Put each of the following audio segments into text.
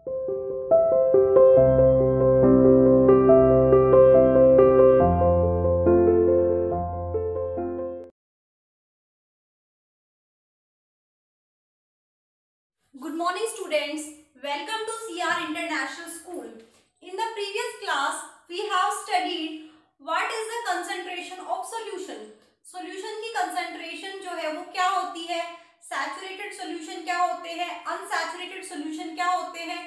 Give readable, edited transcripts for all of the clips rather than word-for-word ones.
Good morning students, welcome to CR International School. In the previous class we have studied what is the concentration of solution. Solution की concentration जो है वो क्या होती है, saturated solution क्या होते हैं, unsaturated solution क्या होते हैं,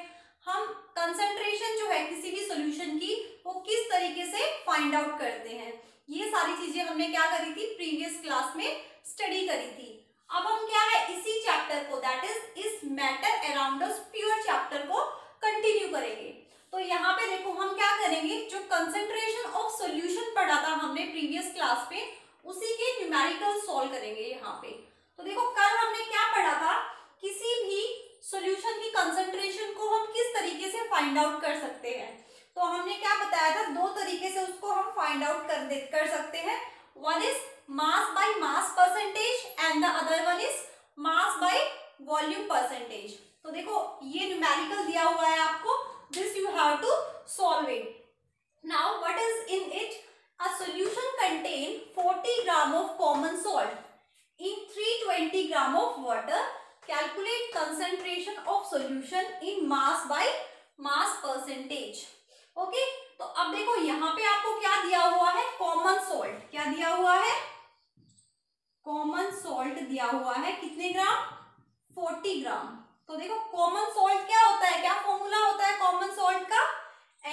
हम concentration जो है किसी भी solution की वो किस तरीके से find out करते हैं, ये सारी चीजें हमने क्या करी थी previous class में study करी थी। अब हम क्या है इसी चैप्टर को दैट इज इस matter around us pure chapter को कंटिन्यू करेंगे। तो यहाँ पे देखो हम क्या करेंगे, जो कंसंट्रेशन ऑफ सॉल्यूशन पढ़ा था हमने प्रीवियस क्लास पे उसी के न्यूमेरिकल सॉल्व करेंगे यहाँ पे। तो देखो कल हमने क्या पढ़ा था, किसी भी सॉल्यूशन की कंसंट्रेशन को हम किस तरीके से फाइंड आउट कर सकते हैं। तो हमने क्या बताया था, दो तरीके से उसको हम फाइंड आउट कर सकते हैं। One is mass by mass percentage and the other one is mass by volume percentage। तो देखो ये न्यूमेरिकल दिया हुआ है आपको, this you have to solve it। Now what is in it? A solution contain 40 gram of common salt in 320 gram of water। Calculate concentration of solution in mass by mass percentage। Okay तो अब देखो यहाँ पे आपको क्या दिया हुआ है, कॉमन सॉल्ट। क्या दिया हुआ है, कॉमन सॉल्ट दिया हुआ है, कितने ग्राम, 40 ग्राम। तो देखो कॉमन सॉल्ट क्या होता है, क्या फॉर्मूला होता है कॉमन सॉल्ट का,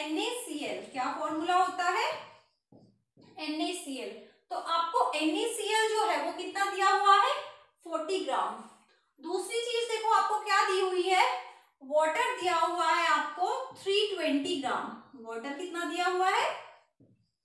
NaCl। क्या फॉर्मूला होता है, NaCl। तो आपको NaCl जो है वो कितना दिया हुआ है, 40 ग्राम। दूसरी चीज देखो आपको क्या दी हुई है, वाटर दिया हुआ है आपको 320 ग्राम। वाटर कितना दिया हुआ है,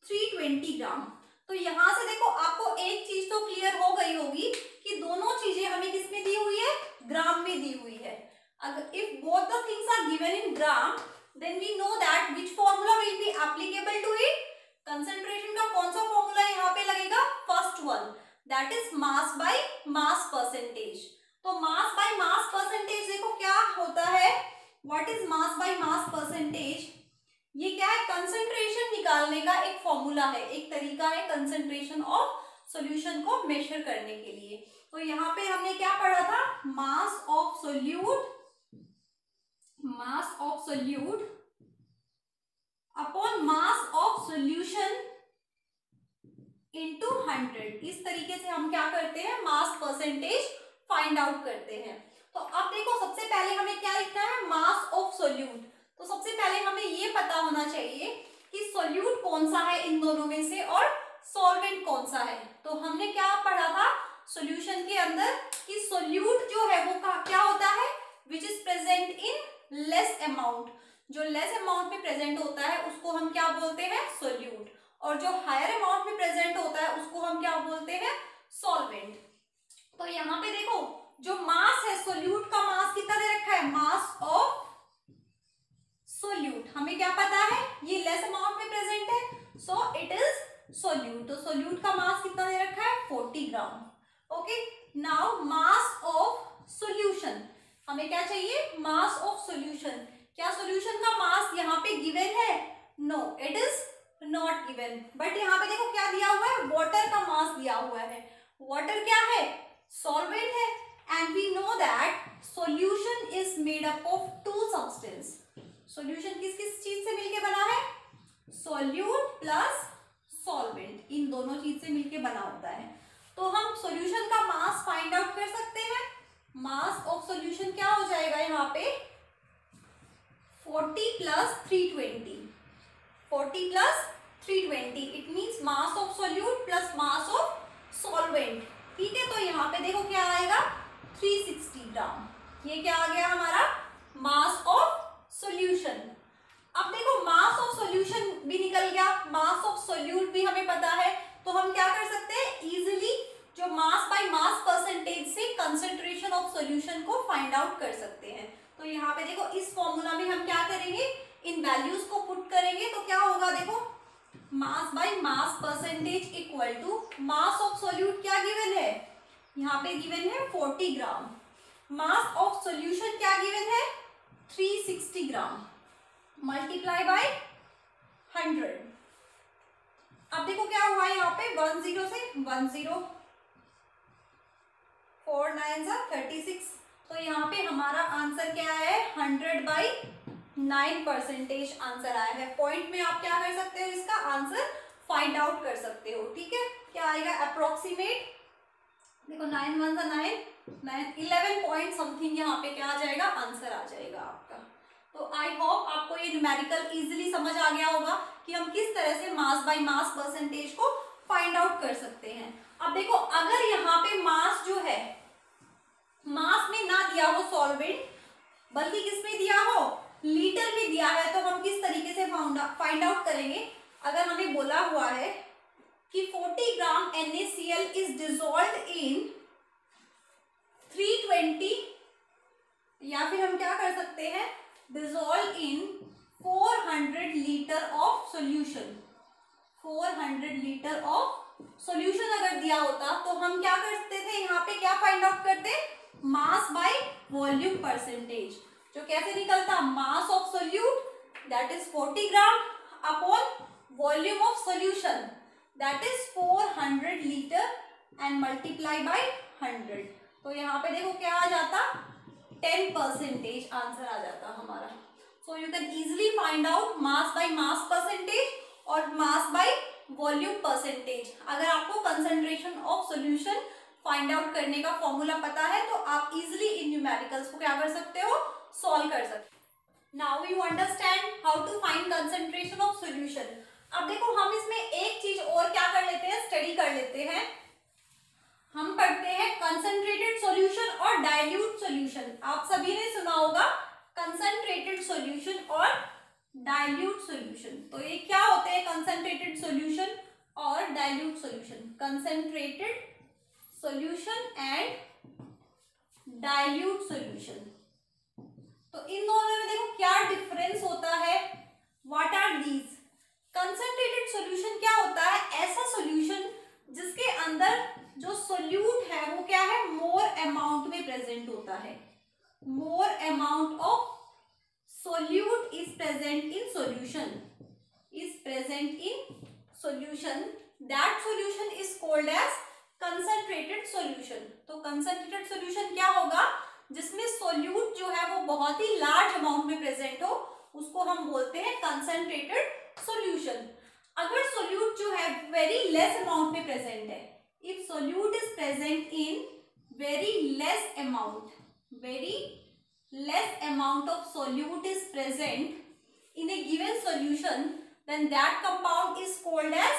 320 ग्राम। तो यहां से देखो आपको एक चीज तो क्लियर हो गई होगी कि दोनों चीजें हमें किसमें दी हुई है, ग्राम में दी हुई है। अगर if both the things are given in gram then we know that which formula will be applicable to it. Concentration का कौन सा फॉर्मूला यहाँ पे लगेगा, first one, that is mass by mass percentage. तो मास बाय मास परसेंटेज देखो क्या होता है, what is mass by mass percentage, ये क्या है, कंसंट्रेशन निकालने का एक फॉर्मूला है, एक तरीका है कंसंट्रेशन ऑफ सॉल्यूशन को मेजर करने के लिए। तो यहाँ पे हमने क्या पढ़ा था, मास of solute upon mass of solution into 100। इस तरीके से हम क्या करते हैं, मास परसेंटेज फाइंड आउट करते हैं। तो अब देखो सबसे पहले हमें क्या लिखना है, मास ऑफ सोल्यूट। तो सबसे पहले हमें ये पता होना चाहिए कि सोल्यूट कौन सा है इन दोनों में से और सॉल्वेंट कौन सा है। तो हमने क्या पढ़ा था सॉल्यूशन के अंदर कि सोल्यूट जो है वो क्या होता है, which is present in less amount. जो लेस अमाउंट में प्रेजेंट होता है उसको हम क्या बोलते हैं, सोल्यूट। और जो हायर अमाउंट में प्रेजेंट होता है उसको हम क्या बोलते हैं, सॉल्वेंट। तो यहाँ पे देखो जो मास है, सोल्यूट का मास कितना दे रखा है, मास ऑफ सोल्यूट। हमें क्या पता है, ये लेस अमाउंट में प्रेजेंट है, सो इट इज सोल्यूट। तो सोल्यूट का मास कितना दे रखा है, 40 gram. Okay now mass of solution, हमें क्या चाहिए, मास ऑफ सोल्यूशन। क्या सोल्यूशन का मास यहाँ पे गिवन है, no it is not given. But यहाँ पे देखो क्या दिया हुआ है, वाटर का मास दिया हुआ है। वाटर क्या है, सॉल्वेंट है, and we know that solution is made up of two substance. Solution किस किस चीज से मिलके बना है, सॉल्यूट प्लस सॉल्वेंट, इन दोनों चीज से मिलके बना होता है। तो हम सॉल्यूशन का मास फाइंड आउट कर सकते हैं। मास ऑफ सॉल्यूशन क्या हो जाएगा यहाँ पे, 40 plus 320, 40 plus 320 it means mass of solute plus mass of solvent. ठीक है, तो यहाँ पे देखो क्या आएगा, 360 ग्राम। ये क्या आ गया हमारा, मास ऑफ सॉल्यूशन। अब देखो मास ऑफ सॉल्यूशन भी निकल गया, मास ऑफ सोल्यूट भी हमें पता है। तो हम क्या कर सकते हैं, इजीली जो मास बाय मास परसेंटेज से कंसंट्रेशन ऑफ सॉल्यूशन को फाइंड आउट कर सकते हैं। तो यहाँ पे देखो इस फॉर्मूला में हम क्या करेंगे, इन वैल्यूज को पुट करेंगे तो क्या होगा, देखो mass by mass percentage equal to mass of solute क्या गिवन है, यहाँ पे गिवन है 40 ग्राम। मास ऑफ सॉल्यूशन क्या गिवन है, 360 ग्राम। Gram multiply by 100। अब देखो क्या हुआ यहाँ पे 10 से 10, 4 9 36। तो यहाँ पे हमारा आंसर क्या है 100/9% आंसर आया है। पॉइंट में आप क्या कर सकते हो, इसका आंसर फाइंड आउट कर सकते हो। ठीक है, क्या आएगा अप्रोक्सीमेट, देखो 9 1 9 9 11 पॉइंट समथिंग यहाँ पे क्या आ जाएगा, आंसर आ जाएगा आपका। तो आई होप आपको ये न्यूमेरिकल इजीली समझ आ गया होगा कि हम किस तरह से मास बाय मास परसेंटेज को फाइंड आउट कर सकते हैं। अब देखो अगर यहाँ पे मास जो है, मास में ना दिया हो सॉल्वेंट, बल्कि किस में दिया हो, लीटर में दिया है, तो हम किस तरीके से फाइंड आउट करेंगे। अगर हमें बोला हुआ है कि 40 ग्राम NaCl इज डिसॉल्व्ड इन 320, या फिर हम क्या कर सकते हैं, dissolve in 400 litre of solution. 400 litre of solution अगर दिया होता तो हम क्या करते थे, यहाँ पे क्या फाइंड आउट करते, मास बाय वॉल्यूम परसेंटेज। जो कैसे निकलता, मास of solute that is 40 gram upon volume of solution that is 400 litre and multiply by 100। तो यहाँ पे देखो क्या आ जाता, 10% आंसर आ जाता हमारा। So you can easily find out mass by mass percentage और मास बाय वॉल्यूम परसेंटेज। अगर आपको concentration of solution find out करने का फॉर्मूला पता है तो आप इजिली इन न्यूमेरिकल्स को क्या कर सकते हो, सॉल्व कर सकते हो। Now you understand how to find concentration of solution. अब देखो हम इसमें एक चीज और क्या कर लेते हैं, स्टडी कर लेते हैं। हम पढ़ते हैं कंसंट्रेटेड सॉल्यूशन और डाइल्यूट सॉल्यूशन। आप सभी ने सुना होगा कंसंट्रेटेड सॉल्यूशन और डाइल्यूट सॉल्यूशन। तो ये क्या होते हैं, कंसंट्रेटेड सॉल्यूशन और dilute solution. Concentrated solution and dilute solution, तो इन दोनों में देखो क्या डिफरेंस होता है। What are these? Concentrated solution क्या होता है, ऐसा सॉल्यूशन जिसके अंदर जो सोल्यूट है वो क्या है, मोर अमाउंट में प्रेजेंट होता है। More amount of solute is present in solution, is present in solution, that solution is called as concentrated solution. तो कंसंट्रेटेड सॉल्यूशन क्या होगा, जिसमें सोल्यूट जो है वो बहुत ही लार्ज अमाउंट में प्रेजेंट हो, उसको हम बोलते हैं कंसंट्रेटेड सॉल्यूशन। अगर सोल्यूट जो है वेरी लेस अमाउंट में प्रेजेंट है, if solute is present in very less amount, very less amount of solute is present in a given solution, then that compound is called as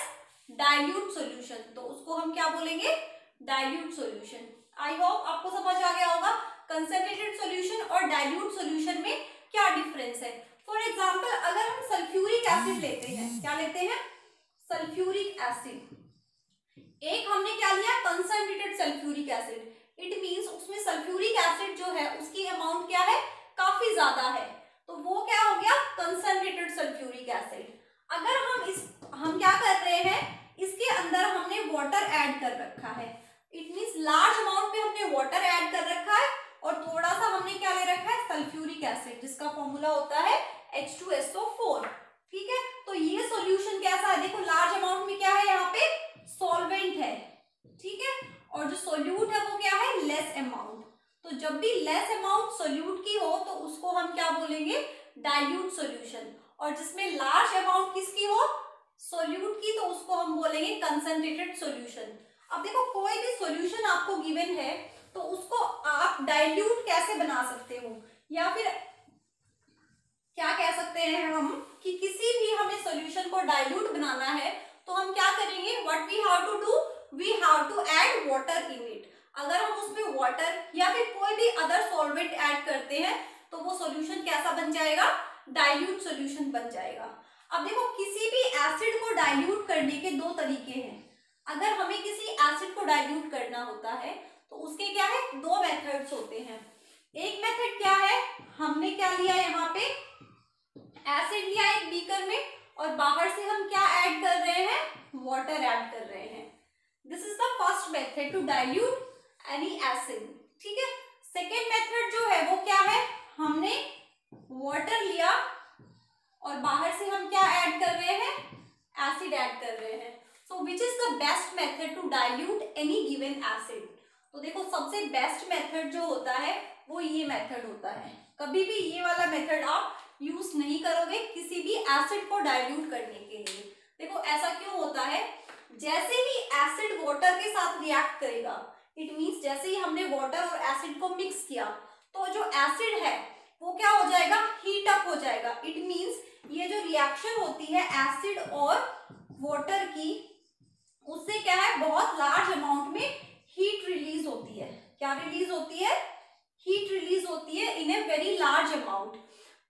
dilute solution। तो उसको हम क्या बोलेंगे, dilute solution। I hope आपको समझ आ गया होगा concentrated solution और डाइल्यूट सॉल्यूशन में क्या डिफरेंस है। फॉर एग्जांपल अगर हम सल्फ्यूरिक एसिड लेते हैं, क्या लेते हैं, सल्फ्यूरिक एसिड। एक हमने क्या लिया, concentrated sulphuric acid. It means उसमें सल्फ्यूरिक एसिड जो है उसकी अमाउंट क्या है, काफी ज्यादा है, तो वो क्या हो गया, कंसंट्रेटेड सल्फ्यूरिक एसिड। अगर हम क्या कर रहे हैं, इसके अंदर हमने वाटर ऐड कर रखा है, इट मीन्स लार्ज अमाउंट में हमने वाटर ऐड कर रखा है और थोड़ा सा हमने क्या ले रखा है, सल्फ्यूरिक एसिड, जिसका फॉर्मूला होता है H2SO4। ठीक है, तो ये सॉल्यूशन कैसा है, देखो लार्ज अमाउंट में क्या है, यहाँ पे सॉल्वेंट है। ठीक है, और जो सोल्यूट है वो क्या है, लेस अमाउंट। तो जब भी लेस अमाउंट सोल्यूट की हो तो उसको हम क्या बोलेंगे, डाइल्यूट सॉल्यूशन। और जिसमें लार्ज अमाउंट किसकी हो, सोल्यूट की, तो उसको हम बोलेंगे कंसंट्रेटेड सॉल्यूशन। अब देखो कोई भी सॉल्यूशन आपको गिवन है तो उसको आप डाइल्यूट कैसे बना सकते हो, या फिर क्या कह सकते हैं हम कि किसी भी हमें सॉल्यूशन को डाइल्यूट बनाना है तो हम क्या करेंगे, what we have to do, we have to add water in it. अगर हम उसमें वाटर या फिर कोई भी अदर सॉल्वेंट ऐड करते हैं तो वो सॉल्यूशन कैसा बन जाएगा, डाइल्यूट सॉल्यूशन बन जाएगा। अब देखो किसी भी एसिड को डाइल्यूट करने के दो तरीके हैं। अगर हमें किसी एसिड को डाइल्यूट करना होता है तो उसके क्या है, दो मेथड्स होते हैं। एक मेथड क्या है, हमने क्या लिया, यहाँ पे एसिड लिया एक बीकर में और बाहर से हम क्या ऐड कर रहे हैं, वाटर ऐड कर रहे हैं। This is the first method to dilute any acid. ठीक है, सेकेंड मेथड जो है वो क्या है, हमने वाटर लिया और बाहर से हम क्या ऐड कर रहे हैं, एसिड ऐड कर रहे हैं। So which is the best method to dilute any given acid. तो देखो सबसे बेस्ट मेथड जो होता है वो ये मेथड होता है। कभी भी ये वाला मेथड आप यूज नहीं करोगे किसी भी एसिड को डाइल्यूट करने के लिए। देखो ऐसा क्यों होता है, जैसे ही एसिड वाटर के साथ रिएक्ट करेगा, इट मींस जैसे ही हमने वाटर और एसिड को मिक्स किया तो जो एसिड है वो क्या हो जाएगा, हीट अप हो जाएगा। इट मींस ये जो रिएक्शन होती है एसिड और वाटर की, उससे क्या है, बहुत लार्ज अमाउंट में हीट रिलीज होती है। क्या रिलीज होती है, हीट रिलीज होती है इन ए वेरी लार्ज अमाउंट।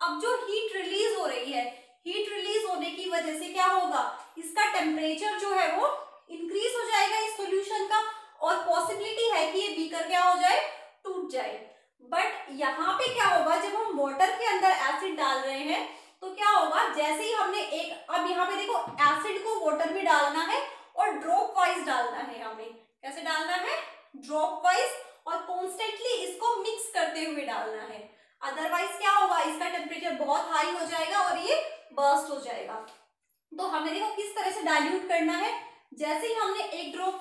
अब जो हीट रिलीज हो रही है, हीट रिलीज होने की वजह से क्या होगा, इसका टेम्परेचर जो है वो इंक्रीज हो जाएगा इस सॉल्यूशन का, और पॉसिबिलिटी है कि ये बीकर क्या हो जाए, टूट जाए। बट यहाँ पे क्या होगा, जब हम वाटर के अंदर एसिड डाल रहे हैं तो क्या होगा, जैसे ही हमने अब यहाँ पे देखो एसिड को वाटर में डालना है और ड्रॉप वाइज डालना है हमें। कैसे डालना है, ड्रॉप वाइज, और कॉन्स्टेंटली इसको मिक्स करते हुए डालना है। अदरवाइज क्या होगा, इसका टेम्परेचर बहुत हाई हो जाएगा और ये बर्स्ट हो जाएगा। तो हमें देखो किस तरह से डाइल्यूट करना है। जैसे ही हमने एक ड्रॉप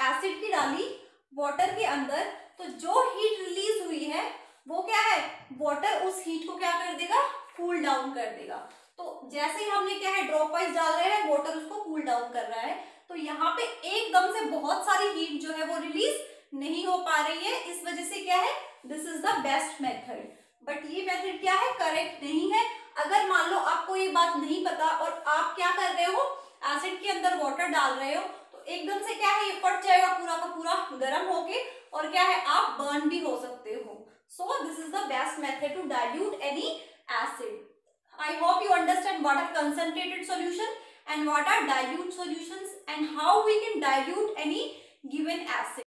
एसिड की डाली वाटर के अंदर, तो जो हीट रिलीज हुई है वो क्या है, वाटर उस हीट को क्या कर देगा, कूल डाउन कर देगा। तो जैसे ही हमने क्या है, ड्रॉप वाइज डाल रहे हैं, वाटर उसको कूल डाउन कर रहा है। तो यहाँ पे एकदम से बहुत सारी हीट जो है वो रिलीज नहीं हो पा रही है। इस वजह से क्या है, this is the best method. But ये मेथड क्या है, करेक्ट नहीं है। अगर मान लो आपको ये बात नहीं पता और आप क्या कर रहे हो, एसिड के अंदर वाटर डाल रहे हो, तो एकदम से क्या है, ये फट जाएगा पूरा का पूरा गर्म होके, और क्या है, आप बर्न भी हो सकते हो। So this is the best method to dilute any acid. I hope you understand what are concentrated solution and what are dilute solutions and how we can dilute any given acid.